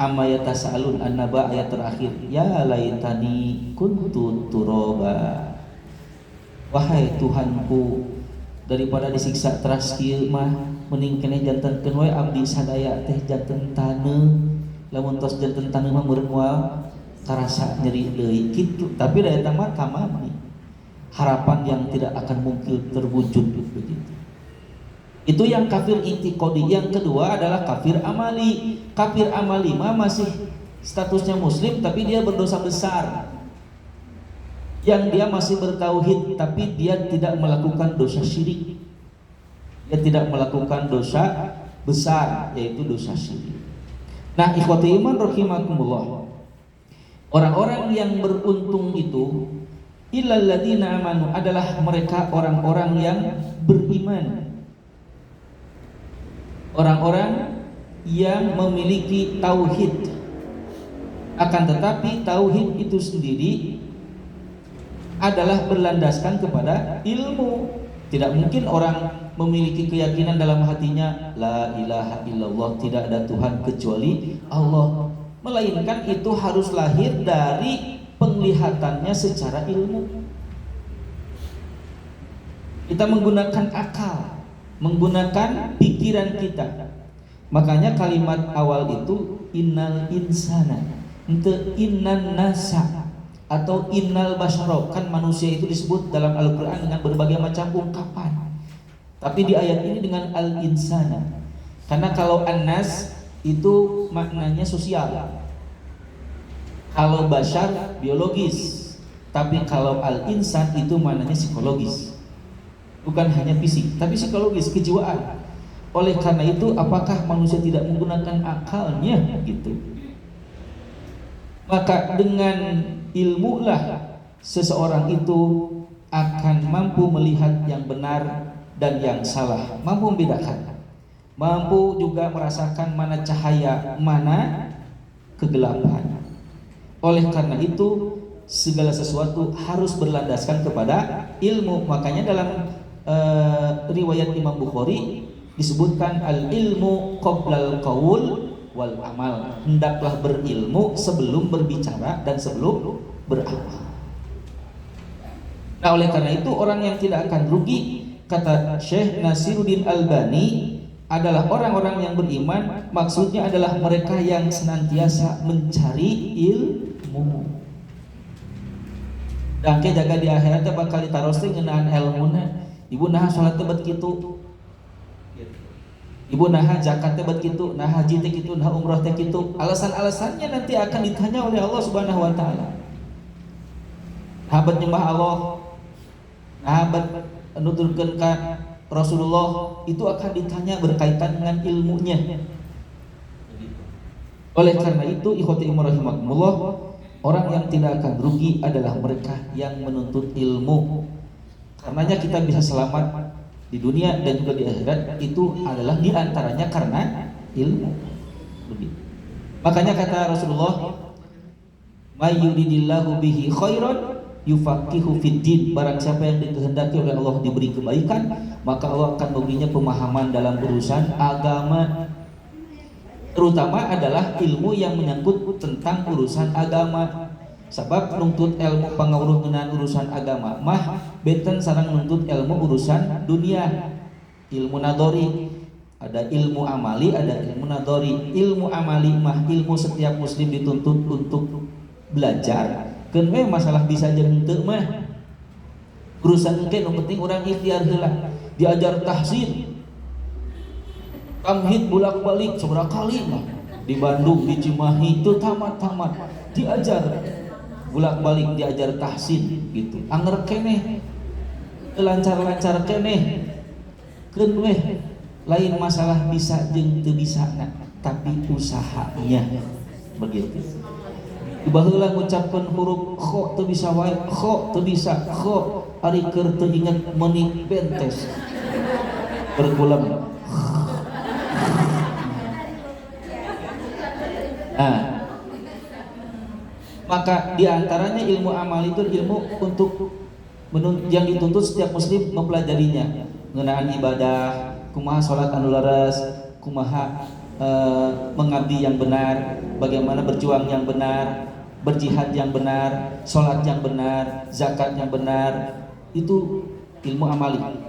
Amma yatasaalun an-naba ayat terakhir, ya laitani kuntu turaba. Wahai Tuhanku, daripada disiksa teras kieu mah mending keneh jantenkeun we abdi sadaya teh janten taneuh. Lamun tos janten taneuh mah meureun moal karasa nyeri deui kitu. Tapi da eta mah tamani, harapan yang tidak akan mungkin terwujud begitu. Itu yang kafir i'tiqadi. Yang kedua adalah kafir amali. Kafir amali mah masih statusnya muslim tapi dia berdosa besar. Yang dia masih bertauhid tapi dia tidak melakukan dosa syirik. Dia tidak melakukan dosa besar, yaitu dosa syirik. Nah, ikhwati iman rahimakumullah, Orang-orang yang beruntung itu illal ladzina amanu adalah mereka orang-orang yang beriman. Orang-orang yang memiliki tauhid. Akan tetapi tauhid itu sendiri adalah berlandaskan kepada ilmu. Tidak mungkin orang memiliki keyakinan dalam hatinya la ilaha illallah, tidak ada Tuhan kecuali Allah, melainkan itu harus lahir dari penglihatannya secara ilmu. Kita menggunakan akal, menggunakan pikiran kita. Makanya kalimat awal itu innal insana, ente innan nasa atau innal basyara. Kan manusia itu disebut dalam Al-Quran dengan berbagai macam ungkapan, tapi di ayat ini dengan al-insana. Karena kalau an-nas itu maknanya sosial, kalau basyar biologis, tapi kalau al-insan itu maknanya psikologis. Bukan hanya fisik, tapi psikologis, kejiwaan. Oleh karena itu, apakah manusia tidak menggunakan akalnya gitu? Maka dengan ilmu lah seseorang itu akan mampu melihat yang benar dan yang salah, mampu membedakan, mampu juga merasakan mana cahaya, mana kegelapan. Oleh karena itu segala sesuatu harus berlandaskan kepada ilmu. Makanya dalam riwayat Imam Bukhari disebutkan al-ilmu qoblal qaul wal amal, hendaklah berilmu sebelum berbicara dan sebelum beramal. Nah, oleh karena itu orang yang tidak akan rugi, kata Syekh Nasiruddin Albani, adalah orang-orang yang beriman. Maksudnya adalah mereka yang senantiasa mencari ilmu. Dan ke jaga di akhirat bakal ditaros teh ngeunaan ilmuna. Ibu naha salat teh bet kitu, ibu naha zakat teh bet kitu, naha haji teh kitu, naha umrah teh kitu. Alasan-alasannya nanti akan ditanya oleh Allah Subhanahu wa taala. Naha bet nyembah Allah, naha bet nuturkeun ka Rasulullah, itu akan ditanya berkaitan dengan ilmunya. Oleh karena itu, ikhwati rahimakumullah, orang yang tidak akan rugi adalah mereka yang menuntut ilmu. Karenanya kita bisa selamat di dunia dan juga di akhirat itu adalah diantaranya karena ilmu. Makanya kata Rasulullah, may yuridillahu bihi khairan yufaqihu fiddin. Barang siapa yang dikehendaki oleh Allah diberi kebaikan, maka Allah akan memberinya pemahaman dalam urusan agama. Terutama adalah ilmu yang menyangkut tentang urusan agama. Sebab nuntut ilmu pangawruh ngeunaan urusan agama mah beten sareng nuntut ilmu urusan dunia. Ilmu nadori, ada ilmu amali, ada ilmu nadori. Ilmu amali mah ilmu setiap muslim dituntut untuk belajar. Keun we masalah bisa jeung henteu mah urusan engke nu penting urang ikhtiar heula. Diajar tahsin, tamhid bolak-balik seberapa kali mah di Bandung, di Cimahi itu tamat-tamat diajar bolak-balik, diajar tahsin gitu. Anger keneh, lancar-lancar keneh, keun weh lain masalah bisa jeung teu bisana, tapi usahanya begitu. Baheula ngucapkeun huruf kho teu bisa wae, kho teu bisa, kho ari keur teu inget meuni bentes. Bergulam. Nah, maka diantaranya ilmu amal itu ilmu untuk yang dituntut setiap muslim mempelajarinya. Ngeunaan ibadah, kumaha salat anu leres, kumaha mengabdi yang benar, bagaimana berjuang yang benar, berjihad yang benar, salat yang benar, zakat yang benar, itu ilmu amali.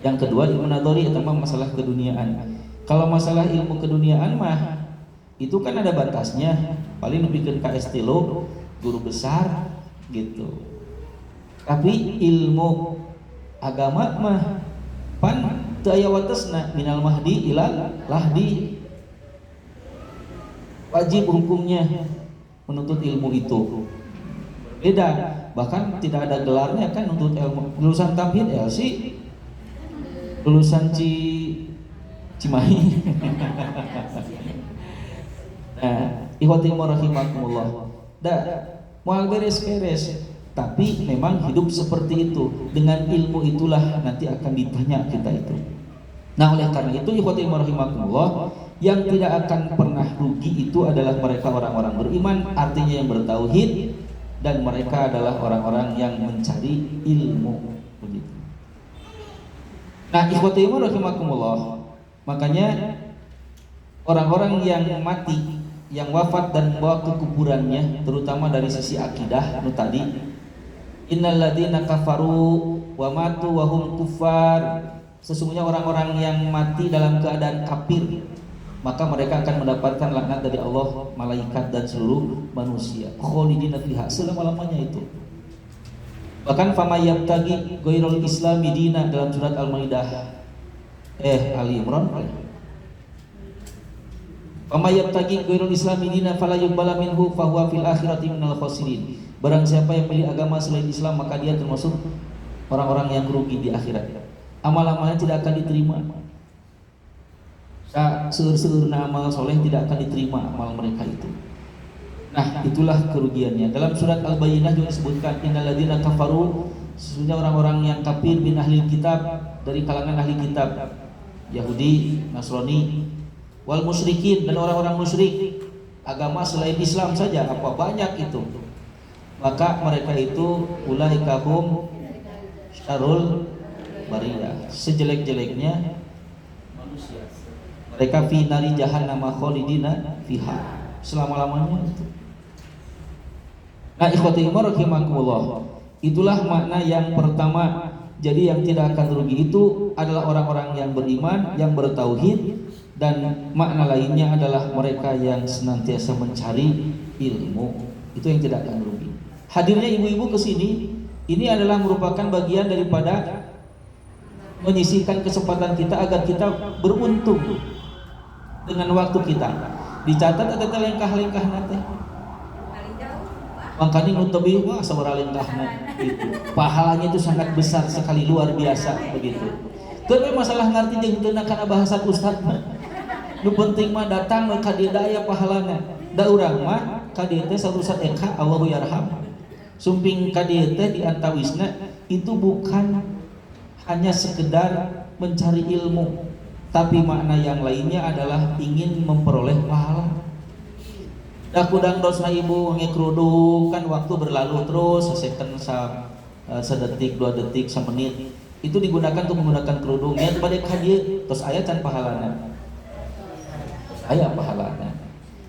Yang kedua ilmu nadori, itu masalah keduniaan. Kalau masalah ilmu keduniaan mah itu kan ada batasnya, paling bikin KST lo guru besar gitu. Tapi ilmu agama mah pan teu aya watesna, minal mahdi ilal lahdi. Wajib hukumnya menuntut ilmu itu. Beda, bahkan tidak ada gelarnya kan untuk ilmu. Lulusan tamhid LC, lulusan Cimahi. Nah, ikhwati rahimakumullah, Da, moal beres-beres. Tapi memang hidup seperti itu. Dengan ilmu itulah nanti akan ditanya kita itu. Nah, oleh karena itu ikhwati rahimakumullah, yang tidak akan pernah rugi itu adalah mereka orang-orang beriman, artinya yang bertauhid, dan mereka adalah orang-orang yang mencari ilmu. Begitu. Nah, ikhwati rahimakumullah, makanya orang-orang yang mati, yang wafat dan membawa ke kuburannya, terutama dari sisi akidah, nu tadi, innal ladzina kafaru wa matu wa hum kuffar, sesungguhnya orang-orang yang mati dalam keadaan kafir, maka mereka akan mendapatkan laknat dari Allah, malaikat dan seluruh manusia. Khalidina fiha, selama-lamanya itu. Bahkan fama yabtagi ghairul islami dina dalam surat Al-Maidah Ali Imran. Fama yabtagi ghairul islami dina fala yuqbala minhu fa huwa fil akhirati minal khasirin. Barang siapa yang pilih agama selain Islam, maka dia termasuk orang-orang yang rugi di akhirat. Amal-amalnya tidak akan diterima. Seur-seurna amal soleh tidak akan diterima amal mereka itu. Nah, itulah kerugiannya. Dalam surat Al-Bayyinah juga disebutkan innal ladzina kafaru, sesungguhnya orang-orang yang kafir min ahli kitab, dari kalangan ahli kitab, Yahudi, Nasrani, wal musyrikin, dan orang-orang musyrik, agama selain Islam saja, apa banyak itu. Maka mereka itu ulaika hum syarrul bariyah, sejelek-jeleknya manusia. Mereka fi nari jahannam khalidina fiha, selama-lamanya itu. Nah, ikhwati rahimakumullah, itulah makna yang pertama. Jadi yang tidak akan rugi itu adalah orang-orang yang beriman, yang bertauhid, dan makna lainnya adalah mereka yang senantiasa mencari ilmu. Itu yang tidak akan rugi. Hadirnya ibu-ibu ke sini ini adalah merupakan bagian daripada menyisihkan kesempatan kita agar kita beruntung dengan waktu kita. Dicatat ada lengkah-lengkah nanti. Makanya nutubi wah sabaraha lengkahna gitu. Pahalanya itu sangat besar sekali, luar biasa begitu. Keur masalah ngarti jeung teu kana bahasa ustad mah. Nu penting mah datang ka dieu aya pahalana. Da urang mah ka dieu teh sarusan eka Allahu yarham. Sumping ka dieu teh di antawisna itu bukan hanya sekedar mencari ilmu, tapi makna yang lainnya adalah ingin memperoleh pahala. Dah kudang dosa ibu ngekruduk kan waktu berlalu terus sesekten sedetik, 2 detik, semenit itu digunakan untuk menggunakan kerudung niat pada kadir terus aya can pahalana. Aya pahalana.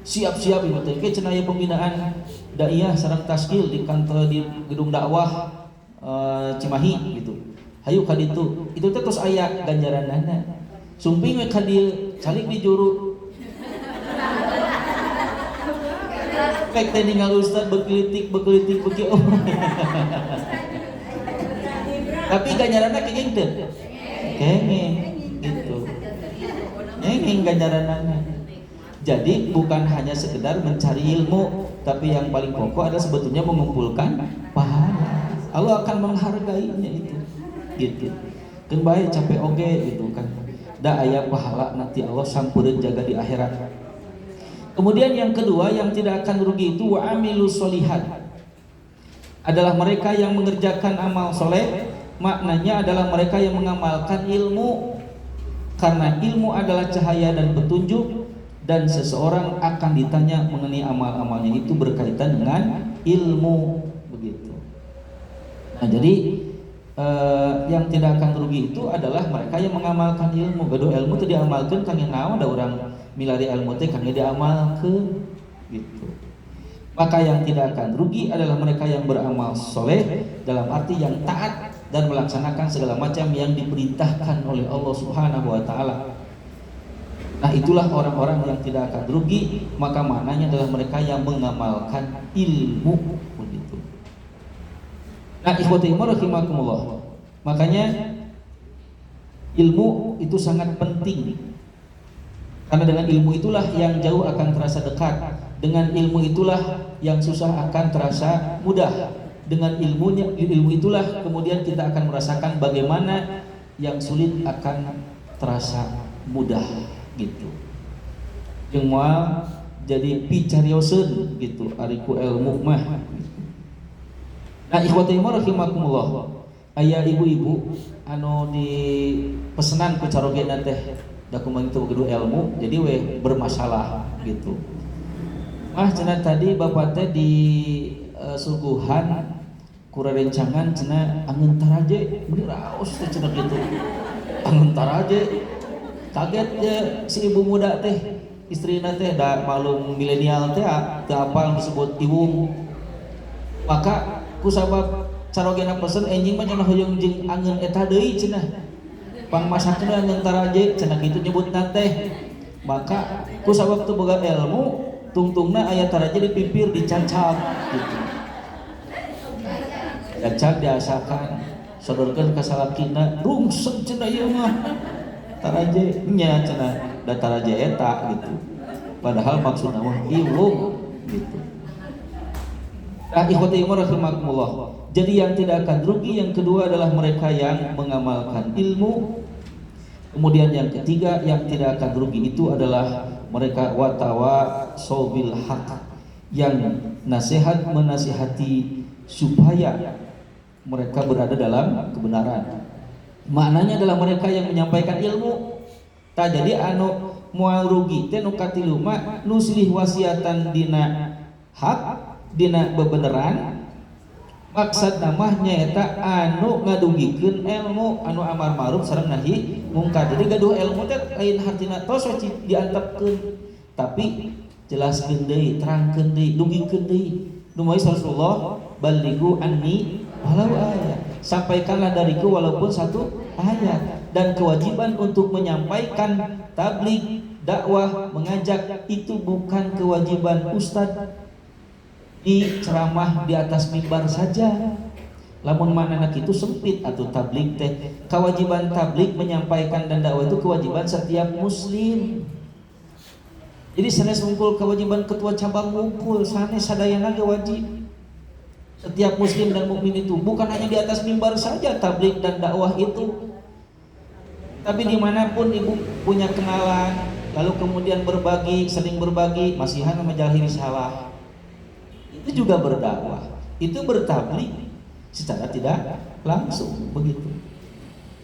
Siap-siap ibu teh ke cenah pembinaan daiyah sareng taskil di kantor di gedung dakwah Cimahi gitu. Hayu ka ditu. Itu teh terus aya ganjaranana. Sumping we ka dieu calik di juru. Pek teh ninggal ustad bekelitik beki. Tapi ganjaranna kenging teu? Kenging gitu. Kenging ganjaranna. Jadi bukan hanya sekedar mencari ilmu, tapi yang paling pokok adalah sebetulnya mengumpulkan pahala. Allah akan menghargainya itu. Gitu. Keun bae capek oge gitu kan. Da aya pahala nanti Allah sampureun jaga di akhirat. Kemudian yang kedua yang tidak akan rugi itu wa amilus solihat, adalah mereka yang mengerjakan amal soleh. Maknanya adalah mereka yang mengamalkan ilmu, karena ilmu adalah cahaya dan petunjuk, dan seseorang akan ditanya mengenai amal-amalnya itu berkaitan dengan ilmu begitu. Nah jadi yang tidak akan rugi itu adalah mereka yang mengamalkan ilmu. Gaduh ilmu itu diamalkan kangge naon da urang milari ilmu teh kangge diamalkeun gitu. Maka yang tidak akan rugi adalah mereka yang beramal soleh, dalam arti yang taat dan melaksanakan segala macam yang diperintahkan oleh Allah Subhanahu wa taala. Nah, itulah orang-orang yang tidak akan rugi, maka maknanya adalah mereka yang mengamalkan ilmu begitu. Nah, ikhwati rahimakumullah. Makanya ilmu itu sangat penting. Karena dengan ilmu itulah yang jauh akan terasa dekat. Dengan ilmu itulah yang susah akan terasa mudah. Dengan ilmu itulah kemudian kita akan merasakan bagaimana yang sulit akan terasa mudah gitu. Jeung moal jadi picarioseun gitu ari ku ilmu mah. Nah ikhwati rahimakumullah, aya ibu-ibu anu di pesenan ku carogena teh da kumaha kitu kudu ilmu jadi we bermasalah gitu. Cenah tadi bapak teh di suguhan kurerencangan cenah angeun taraje bener raos teh cenah kitu. Angeun taraje kaget ya si ibu muda teh istrina teh da malum milenial teh teu apal disebut ibu. Maka kusabab carogena pesen enjing mah cenah hoyong jeung angeun eta deui cenah. Pangmasakna angeun taraje cenah kitu nyebutna teh. Maka kusabab teu boga ilmu tungtungna aya taraje dipipir dicancak gitu. Cancak diasakan sodorkeun ka salakina rungseng cenah ieu mah. Taraje nya cenah da taraje eta gitu. Padahal maksudna mah iwung gitu. Nah, ikhwati rahimakumullah. Jadi yang tidak akan rugi yang kedua adalah mereka yang mengamalkan ilmu. Kemudian yang ketiga yang tidak akan rugi itu adalah mereka watawa sobil haq, yang nasihat menasihati supaya mereka berada dalam kebenaran. Maknanya adalah mereka yang menyampaikan ilmu. Tak jadi anu moal rugi teh nu katilu mah nuslih wasiatan dina hak dina bebeneran. Maksud namanya eta anu ngadugikeun ilmu anu amar ma'ruf sareng nahi mungkar. Jadi gaduh ilmu teh lain hartina tos diantepkeun, tapi jelaskeun deui, terangkeun deui, dugikeun deui. Nu mah Rasulullah balighu anni walau ayat. Sampaikanlah dariku walaupun satu ayat. Dan kewajiban untuk menyampaikan tabligh, dakwah, mengajak itu bukan kewajiban ustadz di ceramah di atas mimbar saja. Lamun manana kitu sempit atau tabligh teh. Kewajiban tabligh menyampaikan dan dakwah itu kewajiban setiap muslim. Jadi sanes ngumpul kewajiban ketua cabang ngumpul, sanes sadayana ge wajib. Setiap muslim dan mukmin itu bukan hanya di atas mimbar saja tabligh dan dakwah itu, tapi dimanapun ibu punya kenalan, lalu kemudian berbagi, sering berbagi, masihan majalah risalah, itu juga berdakwah, itu bertabligh secara tidak langsung begitu.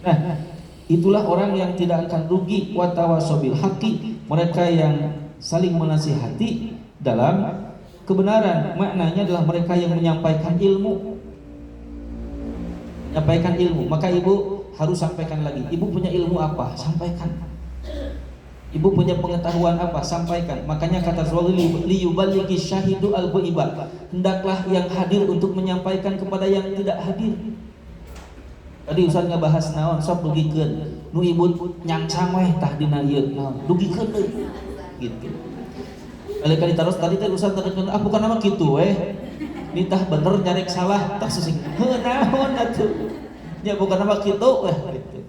Nah, itulah orang yang tidak akan rugi watawasobil haqi, mereka yang saling menasihati dalam kebenaran. Maknanya adalah mereka yang menyampaikan ilmu. Menyampaikan ilmu. Maka ibu harus sampaikan lagi. Ibu punya ilmu apa? Sampaikan. Ibu punya pengetahuan apa? Sampaikan. Makanya kata Rasulullah, liyuballighi syahidu al-ghaiba. Hendaklah yang hadir untuk menyampaikan kepada yang tidak hadir. Tadi Ustaz ngebahas naon, sok dugikeun. Nu ibu nyangsang weh tah dina ieu naon, dugikeun deui. Gitu. Kali-kali terus tadi teh Ustaz terkeun bukan nama kitu weh. Nitah bener nyarek salah tah sesing. Heuh naon atuh. Nya bukan nama kitu weh gitu.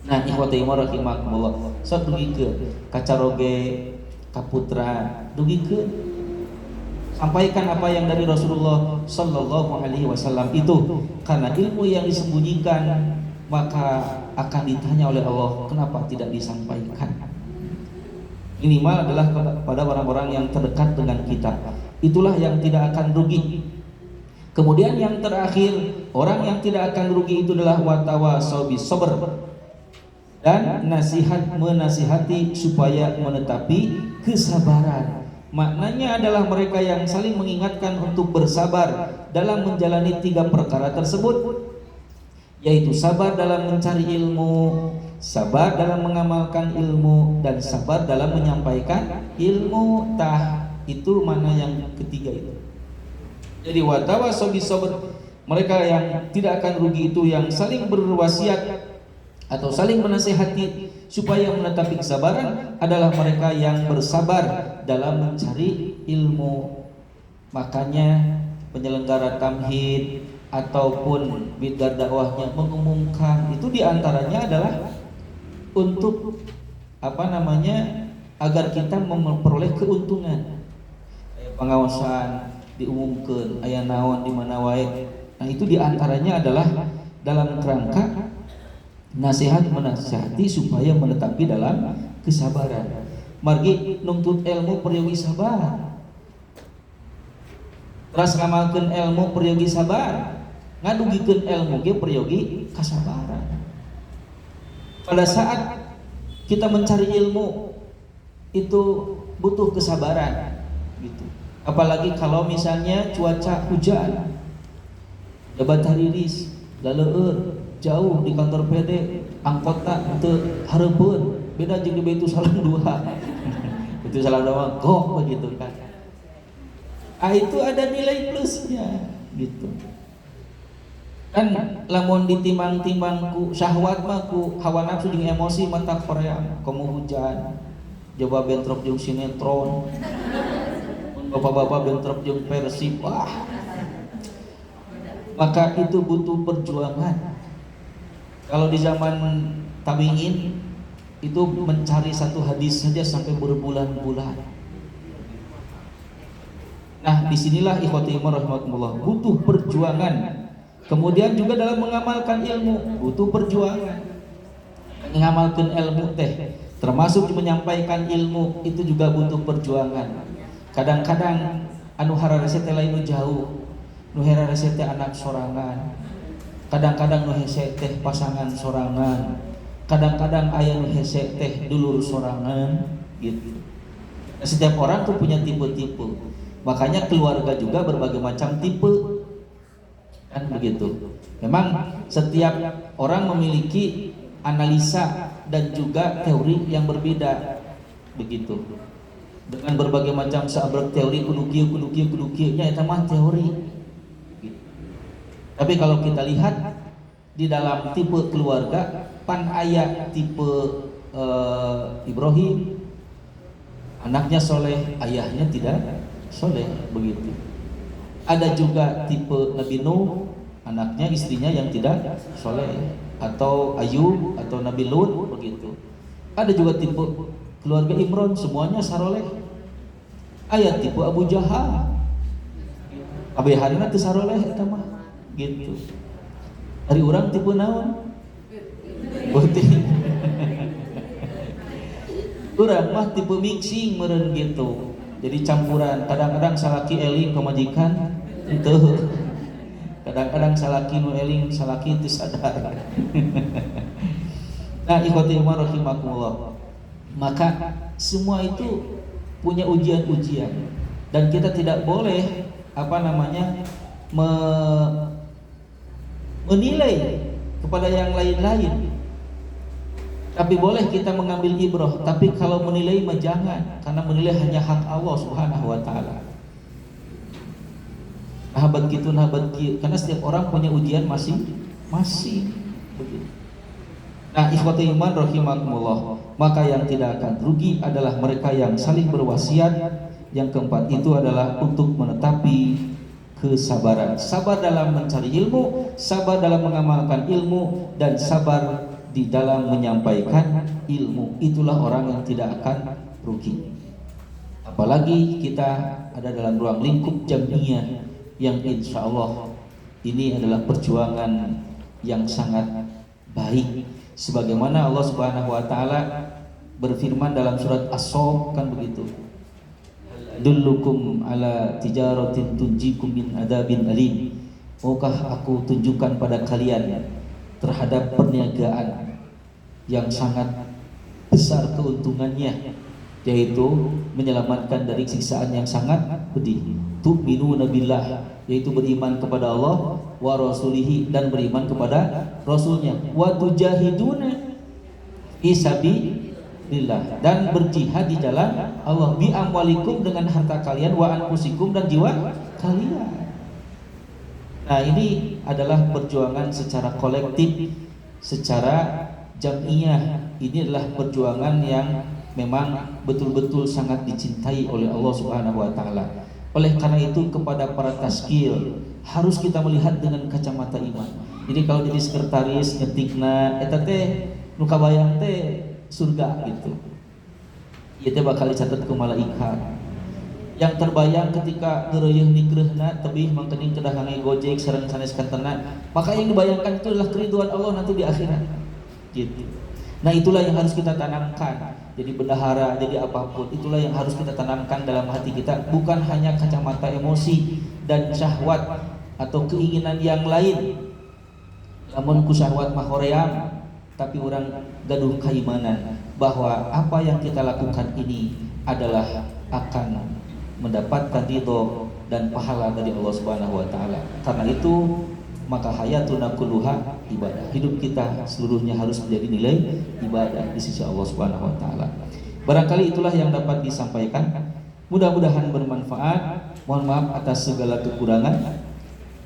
Nah, ikhwati rahimakumullah, sok dugikeun ka caroge ka putra dugikeun. Sampaikan apa yang dari Rasulullah sallallahu alaihi wasallam itu, karena ilmu yang disembunyikan maka akan ditanya oleh Allah kenapa tidak disampaikan. Minimal adalah kepada orang-orang yang terdekat dengan kita. Itulah yang tidak akan rugi. Kemudian yang terakhir, orang yang tidak akan rugi itu adalah watawasaw bis sabr, dan nasihat menasihati supaya menetapi kesabaran. Maknanya adalah mereka yang saling mengingatkan untuk bersabar dalam menjalani 3 perkara tersebut, yaitu sabar dalam mencari ilmu, sabar dalam mengamalkan ilmu, dan sabar dalam menyampaikan ilmu. Itu mana yang ketiga itu. Jadi watawasaw bis sabr, mereka yang tidak akan rugi itu yang saling berwasiat atau saling menasihati supaya menetapi kesabaran adalah mereka yang bersabar dalam mencari ilmu. Makanya penyelenggara tamhid ataupun bid'ah dakwahnya mengumumkan itu diantaranya adalah untuk agar kita memperoleh keuntungan. Pengawasan diumumkan aya naon di mana wae. Nah, itu diantaranya adalah dalam kerangka nasihat menasihati supaya menetapi dalam kesabaran. margi nuntut ilmu peryogi sabar. Ras ngamalkeun ilmu peryogi sabar, ngadugikeun ilmu ge peryogi kasabaran. Pada saat kita mencari ilmu itu butuh kesabaran gitu. Apalagi kalau misalnya cuaca hujan, jabat hariris, laleur, jauh di kantor PD, angkota teu hareupeun, beda jeung di Baitul Salam 2. Baitul Salam 2 kok begitu kan. Itu ada nilai plusnya gitu. Kan lamun ditimbang-timbang ku syahwat mah ku hawa nafsu jeung emosi mata Korea, komo hujan, coba bentrok jeung sinetron. Bapak-bapak bentrok jeung Persib, wah. Maka itu butuh perjuangan. Kalau di zaman tabi'in itu mencari satu hadis saja sampai berbulan-bulan. Nah, disinilah ikhwati iman rahimakumullah, butuh perjuangan. Kemudian juga dalam mengamalkan ilmu butuh perjuangan. Mengamalkan ilmu teh termasuk menyampaikan ilmu itu juga butuh perjuangan. Kadang-kadang anu hararese teh lain nu jauh, nu hararese teh anak sorangan. Kadang-kadang nu hese teh pasangan sorangan. Kadang-kadang aya nu hese teh dulur sorangan gitu. Setiap orang tuh punya tipe-tipe. Makanya keluarga juga berbagai macam tipe, kan begitu. Memang setiap orang memiliki analisa dan juga teori yang berbeda, begitu. Dengan berbagai macam sabrek teori kudu kieu nya eta mah teori. Gitu. Tapi kalau kita lihat di dalam tipe keluarga, pan aya tipe Ibrahim, anaknya soleh, ayahnya tidak soleh, begitu. Ada juga tipe Nabi Nuh, anaknya istrinya yang tidak soleh, atau Ayub atau Nabi Lut, begitu. Ada juga tipe keluarga Imron, semuanya saroleh. Ayat tipe Abu Jahal, abeharina teu saroleh eta mah, gitu. Dari orang tipe naon? Putih. Urang mah tipe mixing meureun gitu. Jadi campuran, kadang-kadang salaki eling pemajikan itu, kadang-kadang salaki nu eling salaki teu sadar. Nah, ikhwati iman rahimakumullah, maka semua itu punya ujian-ujian dan kita tidak boleh menilai kepada yang lain-lain. Tapi boleh kita mengambil ibrah, tapi kalau menilai mah jangan, karena menilai hanya hak Allah Subhanahu wa taala. Nahabat kitu karena setiap orang punya ujian masing-masing begitu. Nah, ikhwati iman rahimakumullah, maka yang tidak akan rugi adalah mereka yang saling berwasiat. Yang keempat itu adalah untuk menetapi kesabaran. Sabar dalam mencari ilmu, sabar dalam mengamalkan ilmu, dan sabar di dalam menyampaikan ilmu. Itulah orang yang tidak akan rugi. Apalagi kita ada dalam ruang lingkup jamiah yang insya Allah ini adalah perjuangan yang sangat baik. Sebagaimana Allah Subhanahu wa taala berfirman dalam surat As-Saff, kan begitu. Dullukum ala tijaratin tunjikum min adabin alim. Maukah aku tunjukkan pada kalian terhadap perniagaan yang sangat besar keuntungannya, yaitu menyelamatkan dari siksaan yang sangat pedih. Tu'minuna billah, yaitu beriman kepada Allah, wa rasulihi, dan beriman kepada rasulnya, wa tujahiduna fi sabilillah, dan berjihad di jalan Allah, bi amwalikum, dengan harta kalian, wa anfusikum, dan jiwa kalian. Nah, ini adalah perjuangan secara kolektif, secara jamiah. Ini adalah perjuangan yang memang betul-betul sangat dicintai oleh Allah Subhanahu wa taala. Oleh karena itu kepada para taskil harus kita melihat dengan kacamata iman. Jadi kalau jadi sekretaris ngetikna eta teh nu kabayang teh surga gitu. Ieu teh bakal dicatat ku malaikat. Yang terbayang ketika geureuyeung nikreuhna tebih mangkening kedah ngangge Gojek sareng sanes kantena, maka yang dibayangkan itu adalah keriduan Allah nanti di akhirat. Gitu. Nah, itulah yang harus kita tanamkan. jadi bendahara, jadi apapun. Itulah yang harus kita tanamkan dalam hati kita, bukan hanya kacamata emosi dan syahwat atau keinginan yang lain. Namun ku syahwat mah hoream, tapi orang gaduh keimanan bahwa apa yang kita lakukan ini adalah akan mendapatkan ridho dan pahala dari Allah Subhanahu wa taala. Karena itu maka hayatuna kulluha ibadah. Hidup kita seluruhnya harus menjadi nilai ibadah di sisi Allah Subhanahu wa taala. Barangkali itulah yang dapat disampaikan. Mudah-mudahan bermanfaat. Mohon maaf atas segala kekurangan.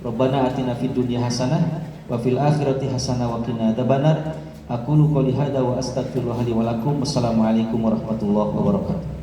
Rabbana atina fid dunya hasanah wa fil akhirati hasanah wa qina adzabannar. Aqulu qouli hadza wa astaghfirullah li wa lakum. Wassalamualaikum warahmatullahi wabarakatuh.